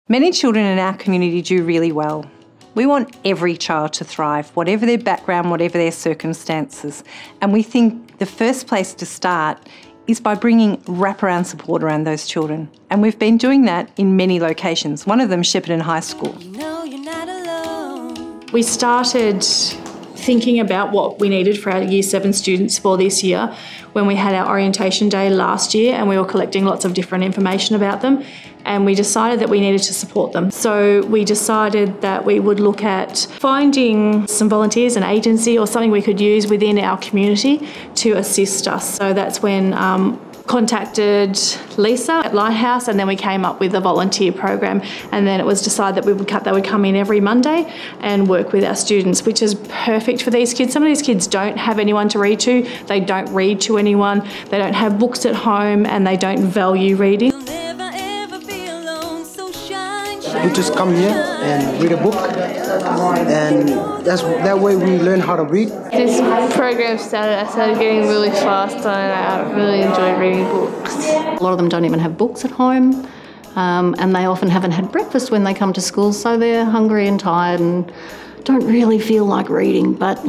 Many children in our community do really well. We want every child to thrive, whatever their background, whatever their circumstances. And we think the first place to start is by bringing wraparound support around those children. And we've been doing that in many locations, one of them Shepparton High School. You know you're not alone. We started thinking about what we needed for our Year 7 students for this year when we had our orientation day last year, and we were collecting lots of different information about them, and we decided that we needed to support them. So we decided that we would look at finding some volunteers, an agency or something we could use within our community to assist us. So that's when contacted Lisa at Lighthouse, and then we came up with a volunteer program, and then it was decided that they would come in every Monday and work with our students, which is perfect for these kids. Some of these kids don't have anyone to read to, they don't read to anyone, they don't have books at home, and they don't value reading. We just come here and read a book, and that way we learn how to read. This program I started getting really fast, and I really enjoyed reading books. A lot of them don't even have books at home, and they often haven't had breakfast when they come to school, so they're hungry and tired and don't really feel like reading, but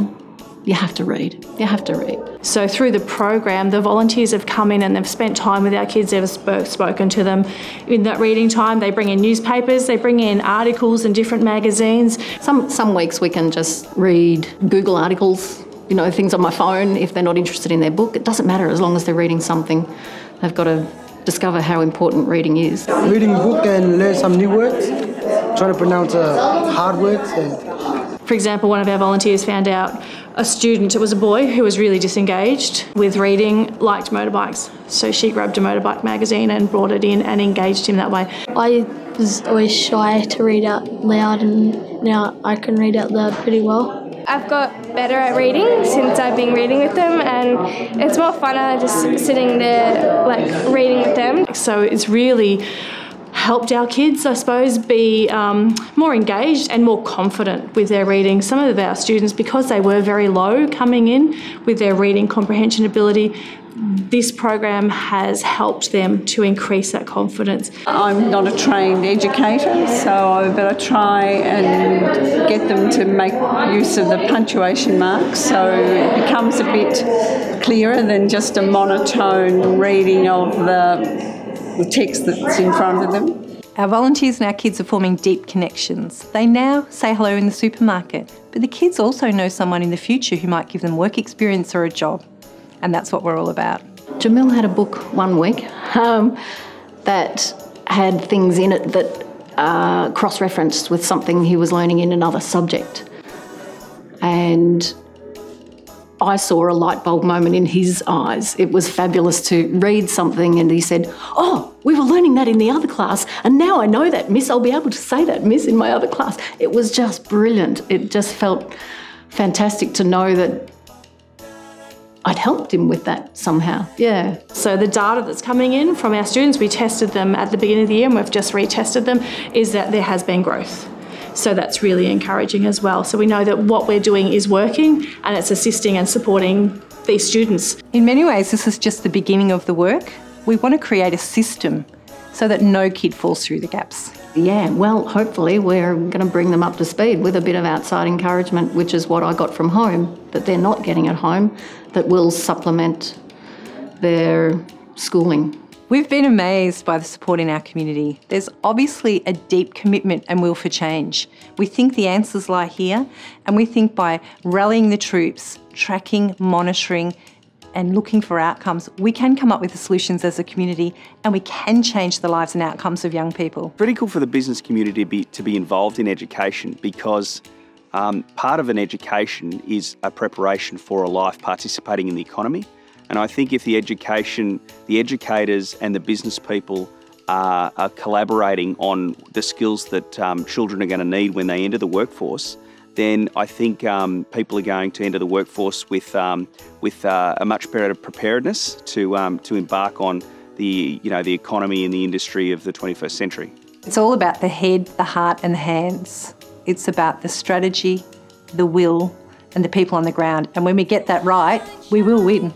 you have to read. You have to read. So through the program, the volunteers have come in and they've spent time with our kids, they've spoken to them. In that reading time, they bring in newspapers, they bring in articles and different magazines. Some weeks we can just read Google articles, things on my phone if they're not interested in their book. It doesn't matter as long as they're reading something. They've got to discover how important reading is. Reading a book and learn some new words, trying to pronounce hard words. For example, one of our volunteers found out a student, it was a boy who was really disengaged with reading, liked motorbikes. So she grabbed a motorbike magazine and brought it in and engaged him that way. I was always shy to read out loud, and now I can read out loud pretty well. I've got better at reading since I've been reading with them, and it's more funner just sitting there reading with them. So it's really helped our kids, I suppose, be more engaged and more confident with their reading. Some of our students, because they were very low coming in with their reading comprehension ability, this program has helped them to increase that confidence. I'm not a trained educator, so I better try and get them to make use of the punctuation marks so it becomes a bit clearer than just a monotone reading of the text that's in front of them. Our volunteers and our kids are forming deep connections. They now say hello in the supermarket, but the kids also know someone in the future who might give them work experience or a job. And that's what we're all about. Jamil had a book one week that had things in it that cross-referenced with something he was learning in another subject. And I saw a light bulb moment in his eyes. It was fabulous to read something and he said, "Oh, we were learning that in the other class, and now I know that, Miss. I'll be able to say that, Miss, in my other class." It was just brilliant. It just felt fantastic to know that I'd helped him with that somehow, yeah. So the data that's coming in from our students, we tested them at the beginning of the year and we've just retested them, is that there has been growth. So that's really encouraging as well. So we know that what we're doing is working and it's assisting and supporting these students. In many ways, this is just the beginning of the work. We want to create a system so that no kid falls through the gaps. Yeah, well, hopefully we're going to bring them up to speed with a bit of outside encouragement, which is what I got from home, that they're not getting at home, that will supplement their schooling. We've been amazed by the support in our community. There's obviously a deep commitment and will for change. We think the answers lie here, and we think by rallying the troops, tracking, monitoring, and looking for outcomes, we can come up with the solutions as a community, and we can change the lives and outcomes of young people. Critical for the business community to be involved in education, because part of an education is a preparation for a life participating in the economy. And I think if the educators and the business people are collaborating on the skills that children are going to need when they enter the workforce, then I think people are going to enter the workforce with a much better preparedness to embark on the economy and the industry of the 21st century. It's all about the head, the heart and the hands. It's about the strategy, the will and the people on the ground. And when we get that right, we will win.